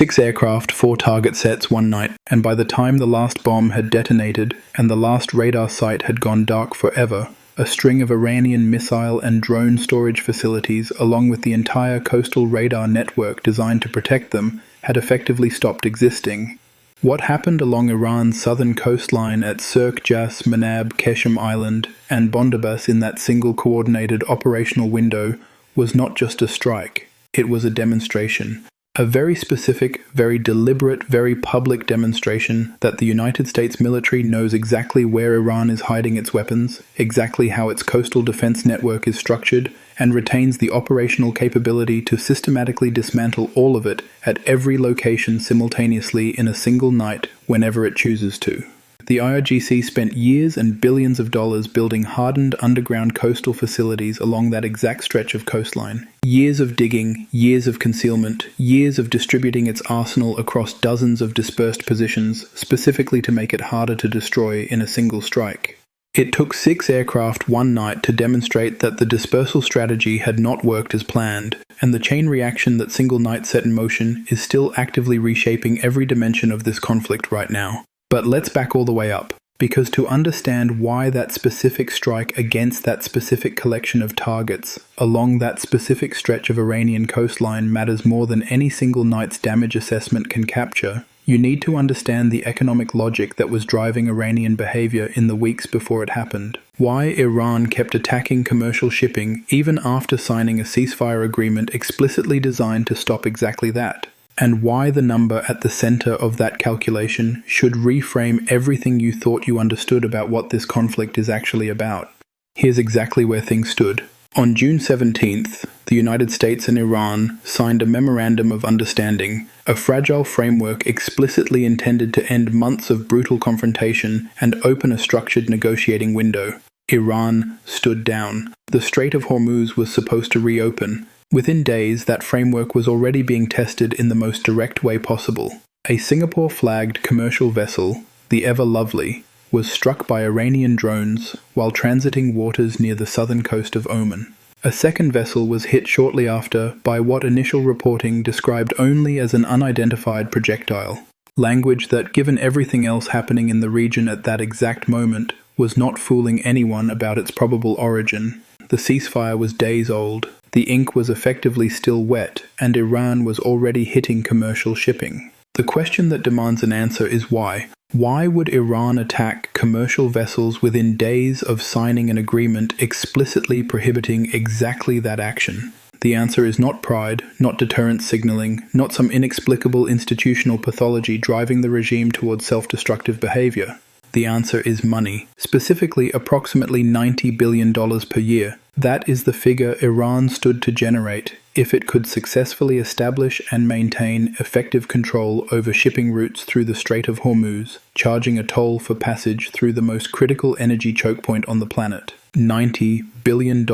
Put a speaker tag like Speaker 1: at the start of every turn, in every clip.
Speaker 1: 6 aircraft, 4 target sets, 1 night, and by the time the last bomb had detonated and the last radar site had gone dark forever, a string of Iranian missile and drone storage facilities, along with the entire coastal radar network designed to protect them, had effectively stopped existing. What happened along Iran's southern coastline at Sirk Jas, Manab, Keshem Island, and Bondabas in that single coordinated operational window was not just a strike, it was a demonstration. A very specific, very deliberate, very public demonstration that the United States military knows exactly where Iran is hiding its weapons, exactly how its coastal defense network is structured, and retains the operational capability to systematically dismantle all of it at every location simultaneously in a single night whenever it chooses to. The IRGC spent years and billions of dollars building hardened underground coastal facilities along that exact stretch of coastline. Years of digging, years of concealment, years of distributing its arsenal across dozens of dispersed positions, specifically to make it harder to destroy in a single strike. It took 6 aircraft 1 night to demonstrate that the dispersal strategy had not worked as planned, and the chain reaction that single night set in motion is still actively reshaping every dimension of this conflict right now. But let's back all the way up, because to understand why that specific strike against that specific collection of targets along that specific stretch of Iranian coastline matters more than any single night's damage assessment can capture, you need to understand the economic logic that was driving Iranian behavior in the weeks before it happened. Why Iran kept attacking commercial shipping even after signing a ceasefire agreement explicitly designed to stop exactly that. And why the number at the center of that calculation should reframe everything you thought you understood about what this conflict is actually about. Here's exactly where things stood. On June 17th, the United States and Iran signed a Memorandum of Understanding, a fragile framework explicitly intended to end months of brutal confrontation and open a structured negotiating window. Iran stood down. The Strait of Hormuz was supposed to reopen. Within days, that framework was already being tested in the most direct way possible. A Singapore-flagged commercial vessel, the Ever Lovely, was struck by Iranian drones while transiting waters near the southern coast of Oman. A second vessel was hit shortly after by what initial reporting described only as an unidentified projectile. Language that, given everything else happening in the region at that exact moment, was not fooling anyone about its probable origin. The ceasefire was days old. The ink was effectively still wet, and Iran was already hitting commercial shipping. The question that demands an answer is why. Why would Iran attack commercial vessels within days of signing an agreement explicitly prohibiting exactly that action? The answer is not pride, not deterrence signaling, not some inexplicable institutional pathology driving the regime towards self-destructive behavior. The answer is money, specifically approximately $90 billion per year. That is the figure Iran stood to generate if it could successfully establish and maintain effective control over shipping routes through the Strait of Hormuz, charging a toll for passage through the most critical energy choke point on the planet. $90 billion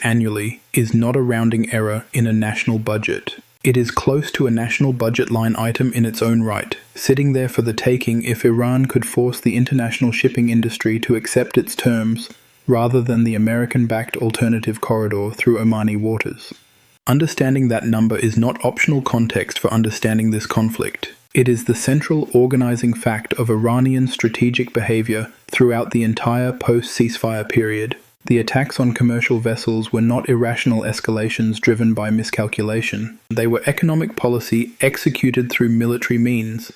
Speaker 1: annually is not a rounding error in a national budget. It is close to a national budget line item in its own right, sitting there for the taking if Iran could force the international shipping industry to accept its terms, rather than the American-backed alternative corridor through Omani waters. Understanding that number is not optional context for understanding this conflict. It is the central organizing fact of Iranian strategic behavior throughout the entire post-ceasefire period. The attacks on commercial vessels were not irrational escalations driven by miscalculation. They were economic policy executed through military means.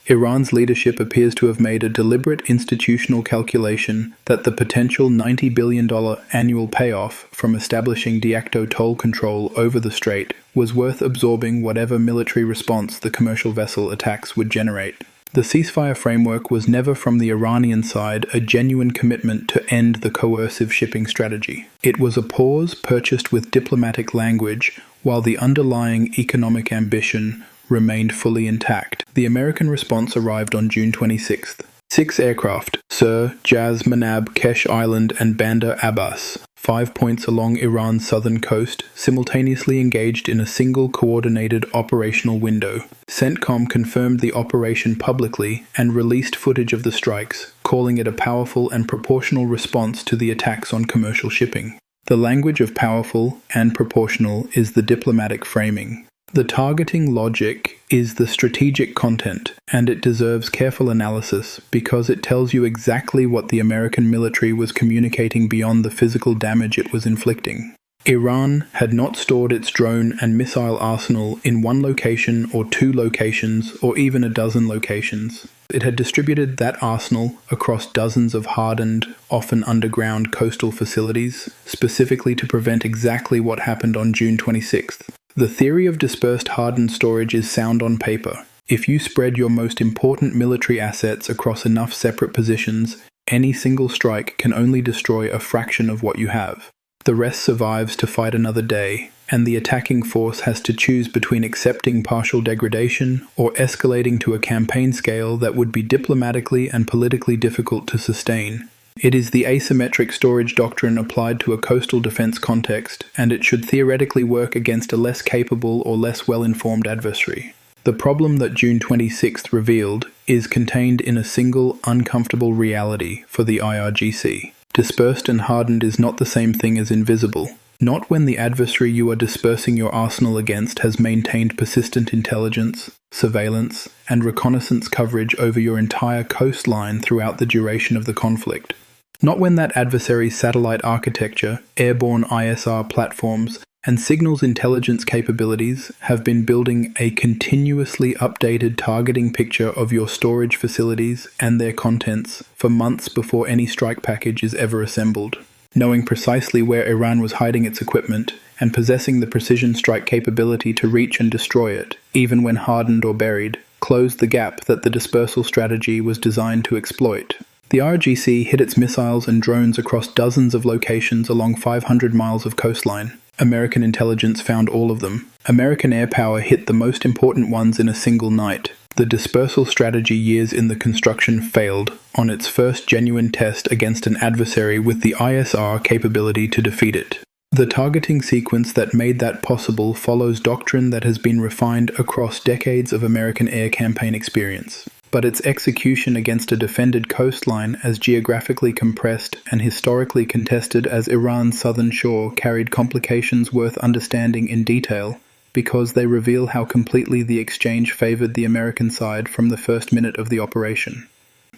Speaker 1: Iran's leadership appears to have made a deliberate institutional calculation that the potential $90 billion annual payoff from establishing de facto toll control over the strait was worth absorbing whatever military response the commercial vessel attacks would generate. The ceasefire framework was never from the Iranian side a genuine commitment to end the coercive shipping strategy. It was a pause purchased with diplomatic language, while the underlying economic ambition remained fully intact. The American response arrived on June 26th. 6 aircraft, Sir, Jaz, Manab, Kesh Island, and Bandar Abbas, 5 points along Iran's southern coast, simultaneously engaged in a single coordinated operational window. CENTCOM confirmed the operation publicly and released footage of the strikes, calling it a powerful and proportional response to the attacks on commercial shipping. The language of powerful and proportional is the diplomatic framing. The targeting logic is the strategic content, and it deserves careful analysis because it tells you exactly what the American military was communicating beyond the physical damage it was inflicting. Iran had not stored its drone and missile arsenal in one location or two locations or even a dozen locations. It had distributed that arsenal across dozens of hardened, often underground coastal facilities, specifically to prevent exactly what happened on June 26th. The theory of dispersed hardened storage is sound on paper. If you spread your most important military assets across enough separate positions, any single strike can only destroy a fraction of what you have. The rest survives to fight another day, and the attacking force has to choose between accepting partial degradation or escalating to a campaign scale that would be diplomatically and politically difficult to sustain. It is the asymmetric storage doctrine applied to a coastal defense context, and it should theoretically work against a less capable or less well-informed adversary. The problem that June 26th revealed is contained in a single, uncomfortable reality for the IRGC. Dispersed and hardened is not the same thing as invisible. Not when the adversary you are dispersing your arsenal against has maintained persistent intelligence, surveillance, and reconnaissance coverage over your entire coastline throughout the duration of the conflict. Not when that adversary's satellite architecture, airborne ISR platforms, and signals intelligence capabilities have been building a continuously updated targeting picture of your storage facilities and their contents for months before any strike package is ever assembled. Knowing precisely where Iran was hiding its equipment and possessing the precision strike capability to reach and destroy it, even when hardened or buried, closed the gap that the dispersal strategy was designed to exploit. The IRGC hit its missiles and drones across dozens of locations along 500 miles of coastline. American intelligence found all of them. American air power hit the most important ones in a single night. The dispersal strategy years in the construction failed on its first genuine test against an adversary with the ISR capability to defeat it. The targeting sequence that made that possible follows doctrine that has been refined across decades of American air campaign experience. But its execution against a defended coastline as geographically compressed and historically contested as Iran's southern shore carried complications worth understanding in detail, because they reveal how completely the exchange favored the American side from the first minute of the operation.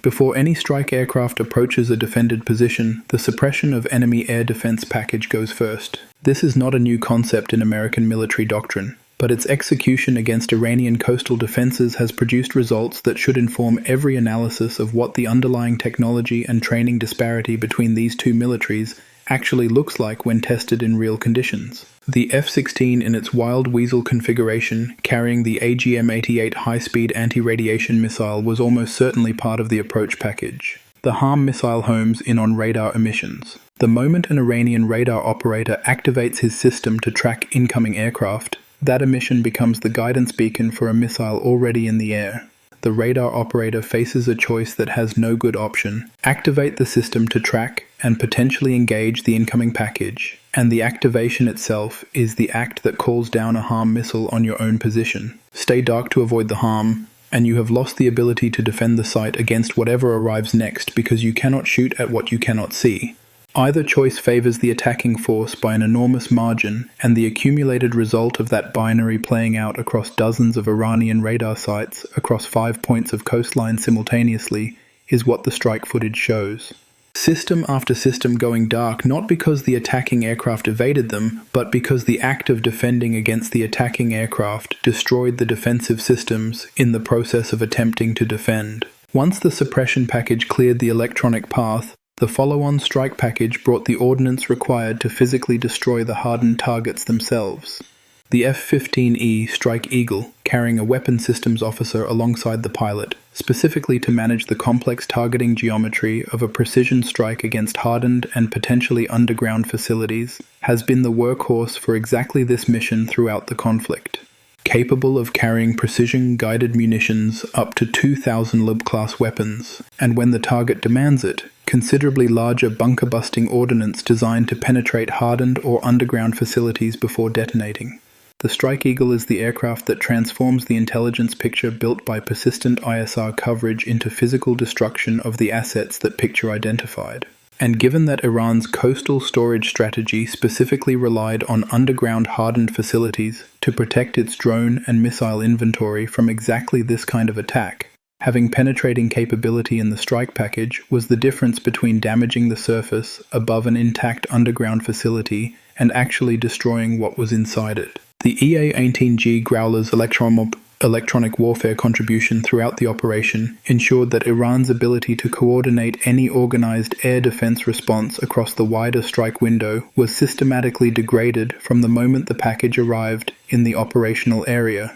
Speaker 1: Before any strike aircraft approaches a defended position, the suppression of enemy air defense package goes first. This is not a new concept in American military doctrine, but its execution against Iranian coastal defenses has produced results that should inform every analysis of what the underlying technology and training disparity between these two militaries actually looks like when tested in real conditions. The F-16 in its Wild Weasel configuration, carrying the AGM-88 high-speed anti-radiation missile, was almost certainly part of the approach package. The HARM missile homes in on radar emissions. The moment an Iranian radar operator activates his system to track incoming aircraft, that emission becomes the guidance beacon for a missile already in the air. The radar operator faces a choice that has no good option. Activate the system to track and potentially engage the incoming package, and the activation itself is the act that calls down a HARM missile on your own position. Stay dark to avoid the harm, and you have lost the ability to defend the site against whatever arrives next because you cannot shoot at what you cannot see. Either choice favors the attacking force by an enormous margin, and the accumulated result of that binary playing out across dozens of Iranian radar sites across 5 points of coastline simultaneously is what the strike footage shows. System after system going dark, not because the attacking aircraft evaded them, but because the act of defending against the attacking aircraft destroyed the defensive systems in the process of attempting to defend. Once the suppression package cleared the electronic path, the follow-on strike package brought the ordnance required to physically destroy the hardened targets themselves. The F-15E Strike Eagle, carrying a weapons systems officer alongside the pilot, specifically to manage the complex targeting geometry of a precision strike against hardened and potentially underground facilities, has been the workhorse for exactly this mission throughout the conflict. Capable of carrying precision-guided munitions up to 2,000 Lub-class weapons, and when the target demands it, considerably larger bunker-busting ordnance designed to penetrate hardened or underground facilities before detonating. The Strike Eagle is the aircraft that transforms the intelligence picture built by persistent ISR coverage into physical destruction of the assets that picture identified. And given that Iran's coastal storage strategy specifically relied on underground hardened facilities to protect its drone and missile inventory from exactly this kind of attack, having penetrating capability in the strike package was the difference between damaging the surface above an intact underground facility and actually destroying what was inside it. The EA-18G Growler's electronic warfare contribution throughout the operation ensured that Iran's ability to coordinate any organized air defense response across the wider strike window was systematically degraded from the moment the package arrived in the operational area.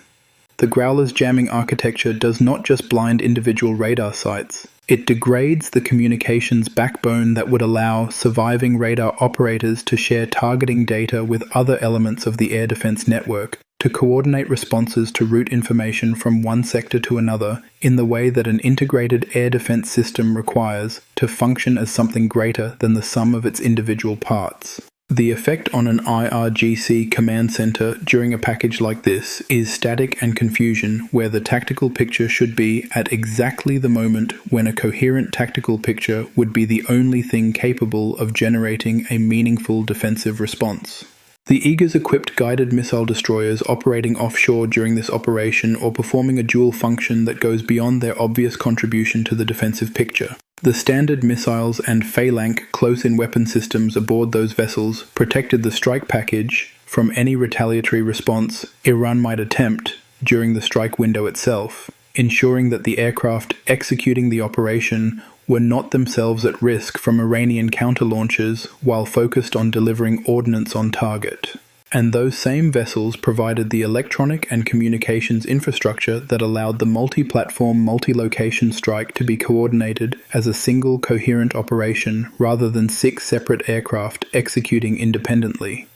Speaker 1: The Growler's jamming architecture does not just blind individual radar sites. It degrades the communications backbone that would allow surviving radar operators to share targeting data with other elements of the air defense network, to coordinate responses to route information from one sector to another in the way that an integrated air defense system requires to function as something greater than the sum of its individual parts. The effect on an IRGC command center during a package like this is static and confusion, where the tactical picture should be at exactly the moment when a coherent tactical picture would be the only thing capable of generating a meaningful defensive response. The Aegis-equipped guided missile destroyers operating offshore during this operation or performing a dual function that goes beyond their obvious contribution to the defensive picture. The standard missiles and phalanx close-in weapon systems aboard those vessels protected the strike package from any retaliatory response Iran might attempt during the strike window itself, ensuring that the aircraft executing the operation were not themselves at risk from Iranian counter-launches while focused on delivering ordnance on target. And those same vessels provided the electronic and communications infrastructure that allowed the multi-platform, multi-location strike to be coordinated as a single coherent operation rather than 6 separate aircraft executing independently.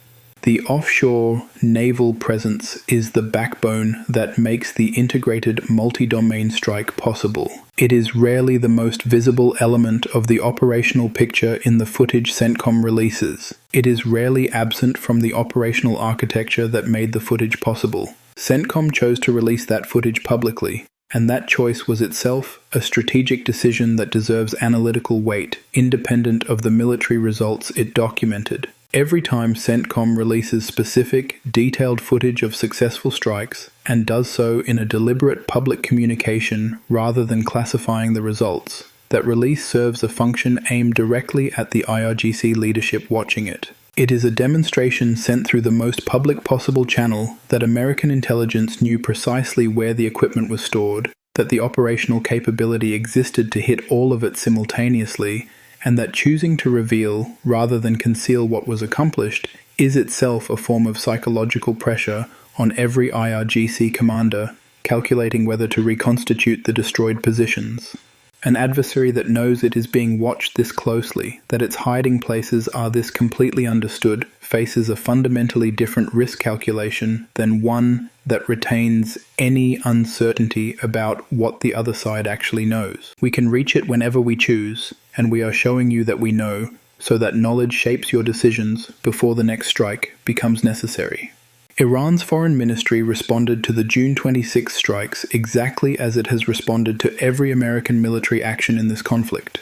Speaker 1: The offshore naval presence is the backbone that makes the integrated multi-domain strike possible. It is rarely the most visible element of the operational picture in the footage CENTCOM releases. It is rarely absent from the operational architecture that made the footage possible. CENTCOM chose to release that footage publicly, and that choice was itself a strategic decision that deserves analytical weight, independent of the military results it documented. Every time CENTCOM releases specific, detailed footage of successful strikes, and does so in a deliberate public communication rather than classifying the results, that release serves a function aimed directly at the IRGC leadership watching it. It is a demonstration sent through the most public possible channel that American intelligence knew precisely where the equipment was stored, that the operational capability existed to hit all of it simultaneously, and that choosing to reveal rather than conceal what was accomplished is itself a form of psychological pressure on every IRGC commander calculating whether to reconstitute the destroyed positions. An adversary that knows it is being watched this closely, that its hiding places are this completely understood, faces a fundamentally different risk calculation than one that retains any uncertainty about what the other side actually knows. We can reach it whenever we choose, and we are showing you that we know, so that knowledge shapes your decisions before the next strike becomes necessary. Iran's foreign ministry responded to the June 26 strikes exactly as it has responded to every American military action in this conflict.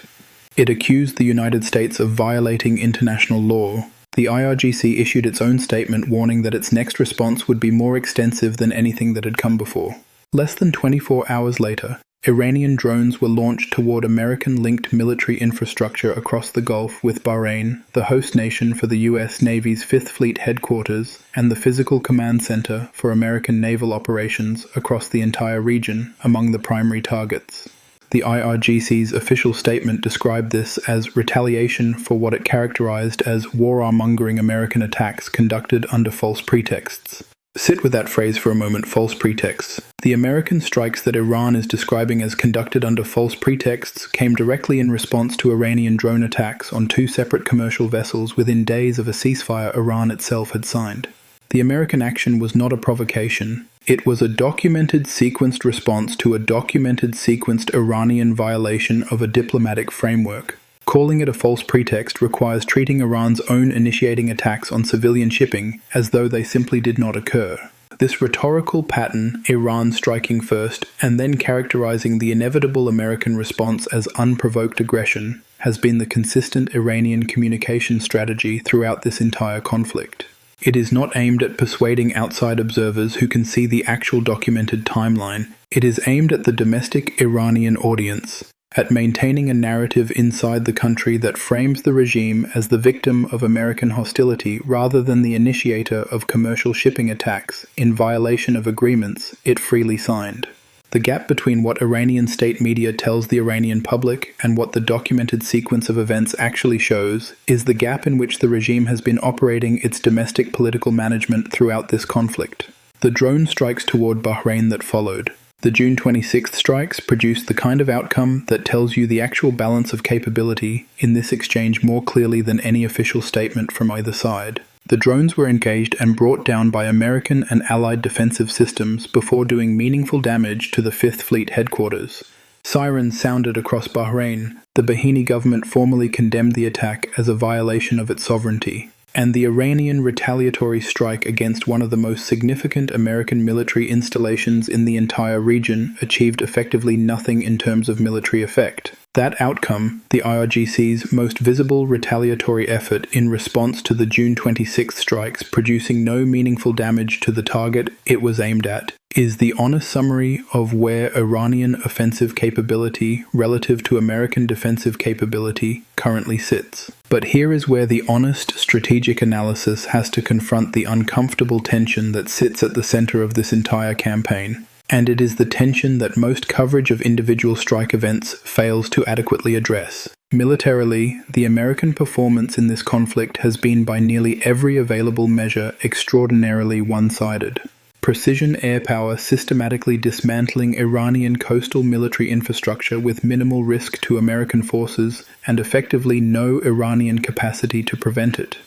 Speaker 1: It accused the United States of violating international law. The IRGC issued its own statement warning that its next response would be more extensive than anything that had come before. Less than 24 hours later, Iranian drones were launched toward American-linked military infrastructure across the Gulf, with Bahrain, the host nation for the U.S. Navy's 5th Fleet headquarters, and the physical command center for American naval operations across the entire region among the primary targets. The IRGC's official statement described this as retaliation for what it characterized as war-mongering American attacks conducted under false pretexts. Sit with that phrase for a moment, false pretexts. The American strikes that Iran is describing as conducted under false pretexts came directly in response to Iranian drone attacks on 2 separate commercial vessels within days of a ceasefire Iran itself had signed. The American action was not a provocation. It was a documented, sequenced response to a documented, sequenced Iranian violation of a diplomatic framework. Calling it a false pretext requires treating Iran's own initiating attacks on civilian shipping as though they simply did not occur. This rhetorical pattern, Iran striking first and then characterizing the inevitable American response as unprovoked aggression, has been the consistent Iranian communication strategy throughout this entire conflict. It is not aimed at persuading outside observers who can see the actual documented timeline. It is aimed at the domestic Iranian audience, at maintaining a narrative inside the country that frames the regime as the victim of American hostility rather than the initiator of commercial shipping attacks in violation of agreements it freely signed. The gap between what Iranian state media tells the Iranian public and what the documented sequence of events actually shows is the gap in which the regime has been operating its domestic political management throughout this conflict. The drone strikes toward Bahrain that followed. The June 26th strikes produced the kind of outcome that tells you the actual balance of capability in this exchange more clearly than any official statement from either side. The drones were engaged and brought down by American and Allied defensive systems before doing meaningful damage to the 5th Fleet headquarters. Sirens sounded across Bahrain. The Bahraini government formally condemned the attack as a violation of its sovereignty. And the Iranian retaliatory strike against one of the most significant American military installations in the entire region achieved effectively nothing in terms of military effect. That outcome, the IRGC's most visible retaliatory effort in response to the June 26th strikes producing no meaningful damage to the target it was aimed at, is the honest summary of where Iranian offensive capability relative to American defensive capability currently sits. But here is where the honest strategic analysis has to confront the uncomfortable tension that sits at the center of this entire campaign. And it is the tension that most coverage of individual strike events fails to adequately address. Militarily, the American performance in this conflict has been by nearly every available measure extraordinarily one-sided. Precision air power systematically dismantling Iranian coastal military infrastructure with minimal risk to American forces and effectively no Iranian capacity to prevent it.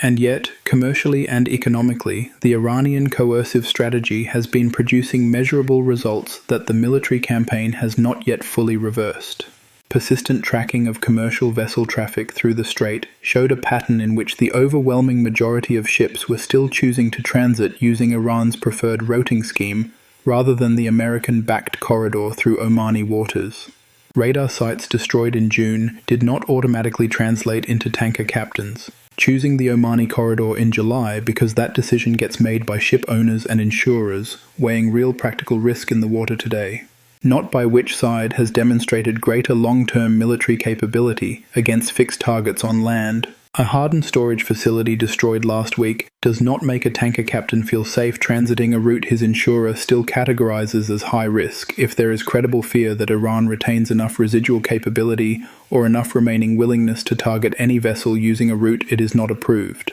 Speaker 1: And yet, commercially and economically, the Iranian coercive strategy has been producing measurable results that the military campaign has not yet fully reversed. Persistent tracking of commercial vessel traffic through the strait showed a pattern in which the overwhelming majority of ships were still choosing to transit using Iran's preferred routing scheme rather than the American-backed corridor through Omani waters. Radar sites destroyed in June did not automatically translate into tanker captains, choosing the Omani corridor in July because that decision gets made by ship owners and insurers, weighing real practical risk in the water today. Not by which side has demonstrated greater long-term military capability against fixed targets on land. A hardened storage facility destroyed last week does not make a tanker captain feel safe transiting a route his insurer still categorizes as high risk if there is credible fear that Iran retains enough residual capability or enough remaining willingness to target any vessel using a route it is not approved.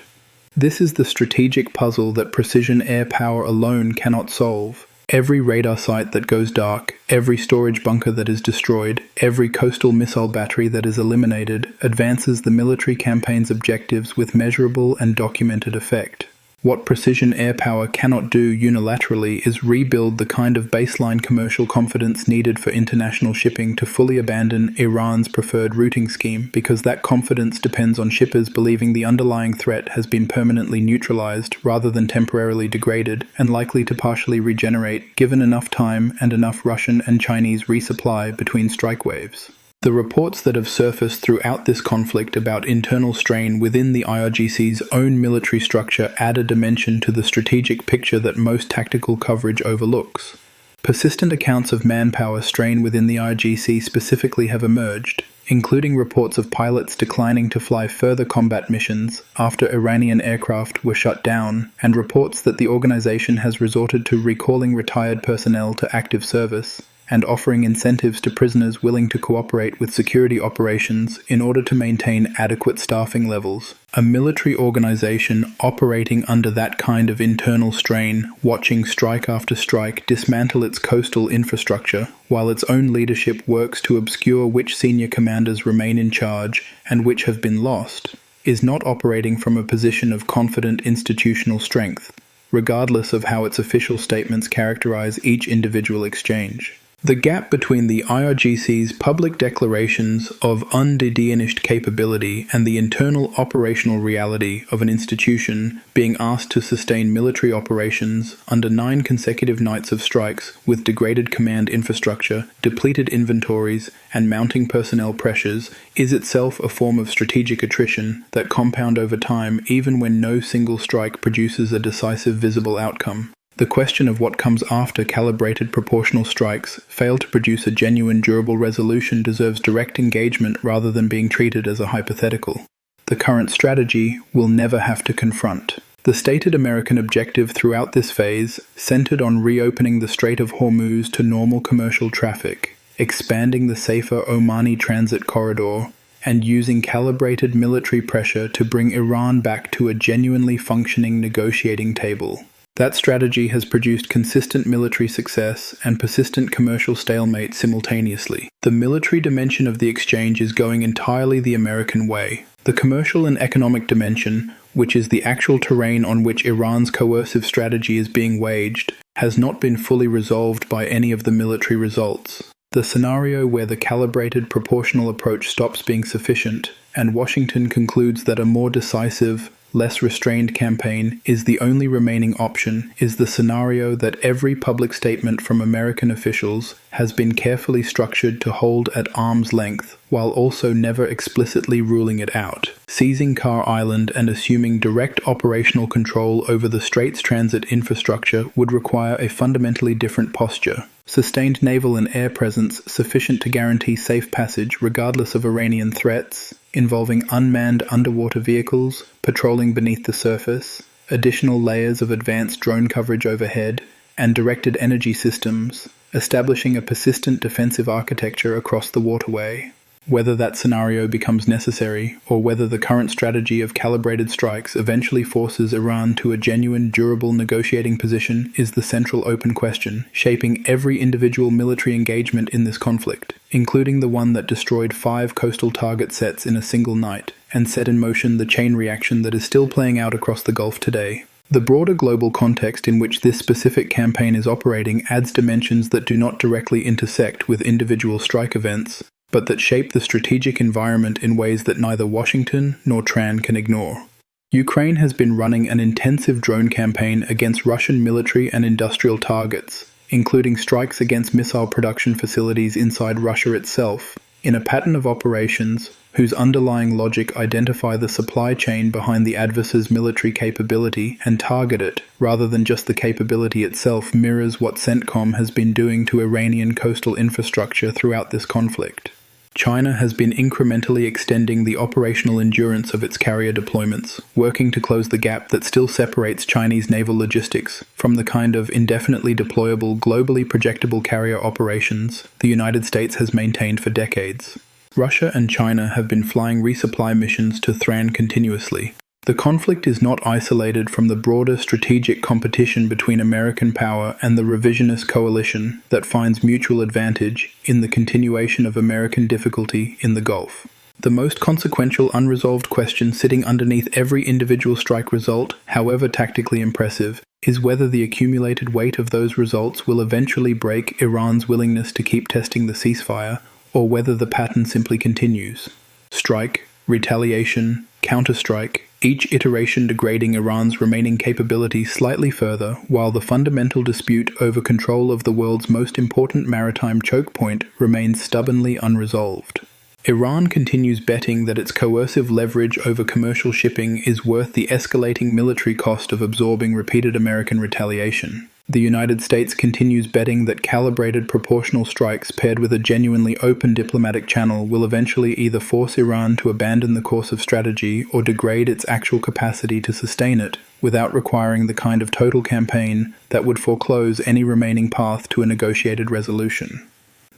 Speaker 1: This is the strategic puzzle that precision air power alone cannot solve. Every radar site that goes dark, every storage bunker that is destroyed, every coastal missile battery that is eliminated advances the military campaign's objectives with measurable and documented effect. What precision air power cannot do unilaterally is rebuild the kind of baseline commercial confidence needed for international shipping to fully abandon Iran's preferred routing scheme, because that confidence depends on shippers believing the underlying threat has been permanently neutralized rather than temporarily degraded and likely to partially regenerate given enough time and enough Russian and Chinese resupply between strike waves. The reports that have surfaced throughout this conflict about internal strain within the IRGC's own military structure add a dimension to the strategic picture that most tactical coverage overlooks. Persistent accounts of manpower strain within the IRGC specifically have emerged, including reports of pilots declining to fly further combat missions after Iranian aircraft were shut down, and reports that the organization has resorted to recalling retired personnel to active service and offering incentives to prisoners willing to cooperate with security operations in order to maintain adequate staffing levels. A military organization operating under that kind of internal strain, watching strike after strike dismantle its coastal infrastructure, while its own leadership works to obscure which senior commanders remain in charge and which have been lost, is not operating from a position of confident institutional strength, regardless of how its official statements characterize each individual exchange. The gap between the IRGC's public declarations of undiminished capability and the internal operational reality of an institution being asked to sustain military operations under 9 consecutive nights of strikes with degraded command infrastructure, depleted inventories, and mounting personnel pressures is itself a form of strategic attrition that compound over time even when no single strike produces a decisive visible outcome. The question of what comes after calibrated proportional strikes fail to produce a genuine durable resolution deserves direct engagement rather than being treated as a hypothetical. The current strategy will never have to confront. The stated American objective throughout this phase centered on reopening the Strait of Hormuz to normal commercial traffic, expanding the safer Omani transit corridor, and using calibrated military pressure to bring Iran back to a genuinely functioning negotiating table. That strategy has produced consistent military success and persistent commercial stalemate simultaneously. The military dimension of the exchange is going entirely the American way. The commercial and economic dimension, which is the actual terrain on which Iran's coercive strategy is being waged, has not been fully resolved by any of the military results. The scenario where the calibrated proportional approach stops being sufficient, and Washington concludes that a more decisive, less restrained campaign is the only remaining option, is the scenario that every public statement from American officials has been carefully structured to hold at arm's length, while also never explicitly ruling it out. Seizing Carr Island and assuming direct operational control over the Strait's transit infrastructure would require a fundamentally different posture. Sustained naval and air presence sufficient to guarantee safe passage regardless of Iranian threats, involving unmanned underwater vehicles, patrolling beneath the surface, additional layers of advanced drone coverage overhead, and directed energy systems, establishing a persistent defensive architecture across the waterway. Whether that scenario becomes necessary, or whether the current strategy of calibrated strikes eventually forces Iran to a genuine, durable negotiating position, is the central open question, shaping every individual military engagement in this conflict, including the one that destroyed 5 coastal target sets in a single night, and set in motion the chain reaction that is still playing out across the Gulf today. The broader global context in which this specific campaign is operating adds dimensions that do not directly intersect with individual strike events, but that shape the strategic environment in ways that neither Washington nor Tran can ignore. Ukraine has been running an intensive drone campaign against Russian military and industrial targets, including strikes against missile production facilities inside Russia itself, in a pattern of operations whose underlying logic identify the supply chain behind the adversary's military capability and target it, rather than just the capability itself, mirrors what CENTCOM has been doing to Iranian coastal infrastructure throughout this conflict. China has been incrementally extending the operational endurance of its carrier deployments, working to close the gap that still separates Chinese naval logistics from the kind of indefinitely deployable, globally projectable carrier operations the United States has maintained for decades. Russia and China have been flying resupply missions to Thran continuously. The conflict is not isolated from the broader strategic competition between American power and the revisionist coalition that finds mutual advantage in the continuation of American difficulty in the Gulf. The most consequential unresolved question sitting underneath every individual strike result, however tactically impressive, is whether the accumulated weight of those results will eventually break Iran's willingness to keep testing the ceasefire, or whether the pattern simply continues. Strike, retaliation, counterstrike, each iteration degrading Iran's remaining capability slightly further, while the fundamental dispute over control of the world's most important maritime choke point remains stubbornly unresolved. Iran continues betting that its coercive leverage over commercial shipping is worth the escalating military cost of absorbing repeated American retaliation. The United States continues betting that calibrated proportional strikes paired with a genuinely open diplomatic channel will eventually either force Iran to abandon the course of strategy or degrade its actual capacity to sustain it, without requiring the kind of total campaign that would foreclose any remaining path to a negotiated resolution.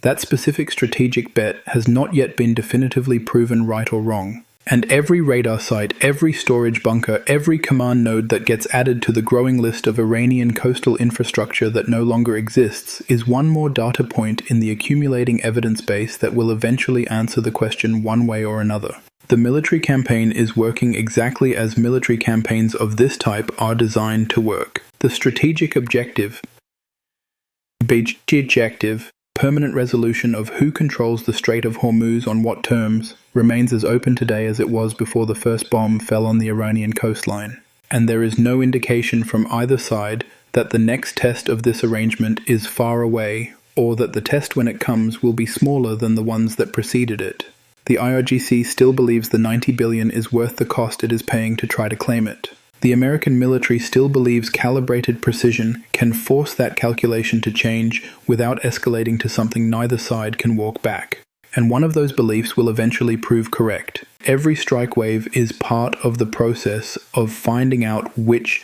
Speaker 1: That specific strategic bet has not yet been definitively proven right or wrong. And every radar site, every storage bunker, every command node that gets added to the growing list of Iranian coastal infrastructure that no longer exists is one more data point in the accumulating evidence base that will eventually answer the question one way or another. The military campaign is working exactly as military campaigns of this type are designed to work. The strategic objective Permanent resolution of who controls the Strait of Hormuz on what terms remains as open today as it was before the first bomb fell on the Iranian coastline, and there is no indication from either side that the next test of this arrangement is far away, or that the test when it comes will be smaller than the ones that preceded it. The IRGC still believes the $90 billion is worth the cost it is paying to try to claim it. The American military still believes calibrated precision can force that calculation to change without escalating to something neither side can walk back. And one of those beliefs will eventually prove correct. Every strike wave is part of the process of finding out which